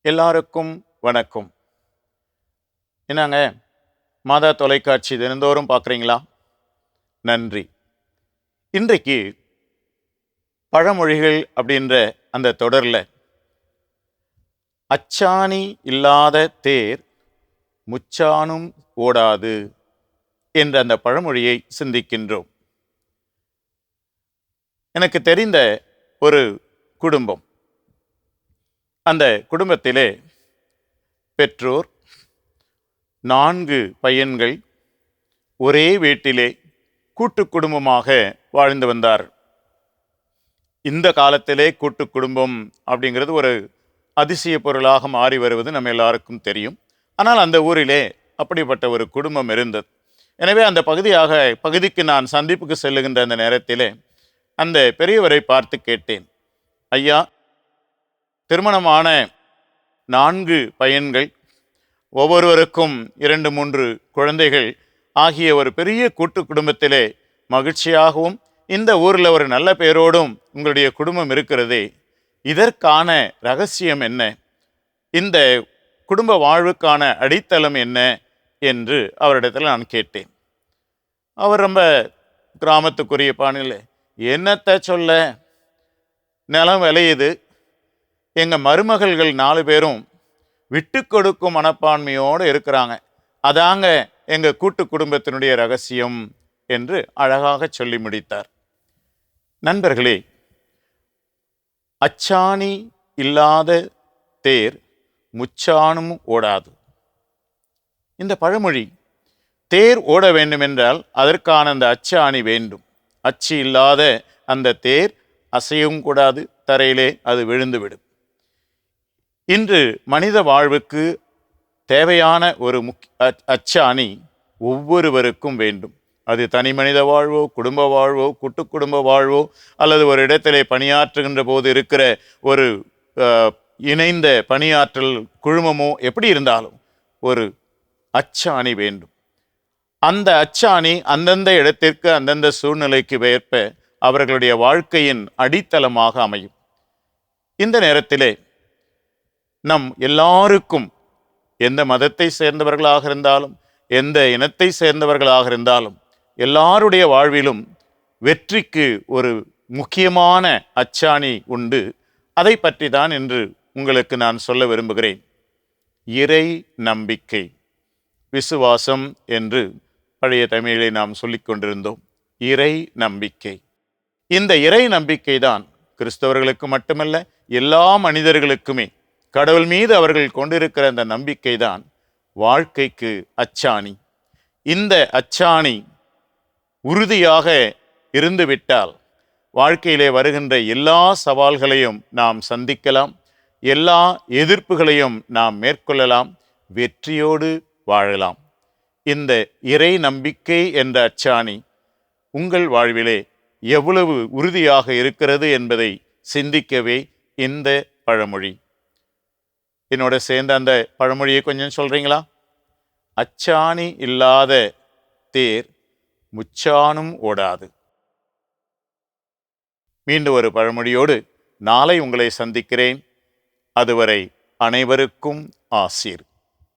எல்லாருக்கும் வணக்கம். என்னங்க, மாதா தொலைக்காட்சி தினந்தோறும் பார்க்குறீங்களா? நன்றி. இன்றைக்கு பழமொழிகள் அப்படின்ற அந்த தொடரில் அச்சாணி இல்லாத தேர் முச்சானும் ஓடாது என்ற அந்த பழமொழியை சிந்திக்கின்றோம். எனக்கு தெரிந்த ஒரு குடும்பம். அந்த குடும்பத்திலே பெற்றோர், 4 பையன்கள் ஒரே வீட்டிலே கூட்டு குடும்பமாக வாழ்ந்து வந்தார். இந்த காலத்திலே கூட்டு குடும்பம் அப்படிங்கிறது ஒரு அதிசய பொருளாக மாறி வருவது நம்ம எல்லாருக்கும் தெரியும். ஆனால் அந்த ஊரிலே அப்படிப்பட்ட ஒரு குடும்பம் இருந்தது. எனவே அந்த பகுதிக்கு நான் சந்திப்புக்கு செல்லுகின்ற அந்த நேரத்திலே அந்த பெரியவரை பார்த்து கேட்டேன், ஐயா, திருமணமான 4 பையன்கள், ஒவ்வொருவருக்கும் 2-3 குழந்தைகள் ஆகிய ஒரு பெரிய கூட்டு குடும்பத்திலே மகிழ்ச்சியாகவும் இந்த ஊரில் ஒரு நல்ல பேரோடும் உங்களுடைய குடும்பம் இருக்கிறதே, இதற்கான ரகசியம் என்ன? இந்த குடும்ப வாழ்வுக்கான அடித்தளம் என்ன என்று அவரிடத்தில் நான் கேட்டேன். அவர் ரொம்ப கிராமத்துக்குரிய பாணியில், என்னத்தை சொல்ல, நிலம் விளையுது, எங்கள் மருமகள்கள் 4 பேரும் விட்டு கொடுக்கும் மனப்பான்மையோடு இருக்கிறாங்க, அதாங்க எங்கள் கூட்டு குடும்பத்தினுடைய ரகசியம் என்று அழகாக சொல்லி முடித்தார். நண்பர்களே, அச்சாணி இல்லாத தேர் முச்சானும் ஓடாது. இந்த பழமொழி, தேர் ஓட வேண்டுமென்றால் அதற்கான அந்த அச்சாணி வேண்டும். அச்சு இல்லாத அந்த தேர் அசையவும் கூடாது, தரையிலே அது விழுந்துவிடும். இன்று மனித வாழ்வுக்கு தேவையான ஒரு அச்சாணி ஒவ்வொருவருக்கும் வேண்டும். அது தனி மனித வாழ்வோ, குடும்ப வாழ்வோ, கூட்டு குடும்ப வாழ்வோ, அல்லது ஒரு இடத்திலே பணியாற்றுகின்ற போது இருக்கிற ஒரு இணைந்த பணியாற்றல் குழுமமோ, எப்படி இருந்தாலும் ஒரு அச்சாணி வேண்டும். அந்த அச்சாணி அந்தந்த இடத்திற்கு அந்தந்த சூழ்நிலைக்கு ஏற்ப அவர்களுடைய வாழ்க்கையின் அடித்தளமாக அமையும். இந்த நேரத்திலே நம் எல்லாருக்கும், எந்த மதத்தை சேர்ந்தவர்களாக இருந்தாலும், எந்த இனத்தை சேர்ந்தவர்களாக இருந்தாலும், எல்லாருடைய வாழ்விலும் வெற்றிக்கு ஒரு முக்கியமான அச்சாணி உண்டு. அதை பற்றி தான் இன்று உங்களுக்கு நான் சொல்ல விரும்புகிறேன். இறை நம்பிக்கை, விசுவாசம் என்று பழைய தமிழை நாம் சொல்லிக் கொண்டிருந்தோம். இறை நம்பிக்கை. இந்த இறை நம்பிக்கை தான் கிறிஸ்தவர்களுக்கு மட்டுமல்ல, எல்லா மனிதர்களுக்குமே கடவுள் மீது அவர்கள் கொண்டிருக்கிற அந்த நம்பிக்கை தான் வாழ்க்கைக்கு அச்சாணி. இந்த அச்சாணி உறுதியாக இருந்துவிட்டால் வாழ்க்கையிலே வருகின்ற எல்லா சவால்களையும் நாம் சந்திக்கலாம், எல்லா எதிர்ப்புகளையும் நாம் மேற்கொள்ளலாம், வெற்றியோடு வாழலாம். இந்த இறை நம்பிக்கை என்ற அச்சாணி உங்கள் வாழ்விலே எவ்வளவு உறுதியாக இருக்கிறது என்பதை சிந்திக்கவே இந்த பழமொழி. என்னோட சேர்ந்த அந்த பழமொழியை கொஞ்சம் சொல்றீங்களா? அச்சாணி இல்லாத தேர் முச்சானும் ஓடாது. மீண்டும் ஒரு பழமொழியோடு நாளை உங்களை சந்திக்கிறேன். அதுவரை அனைவருக்கும் ஆசீர்.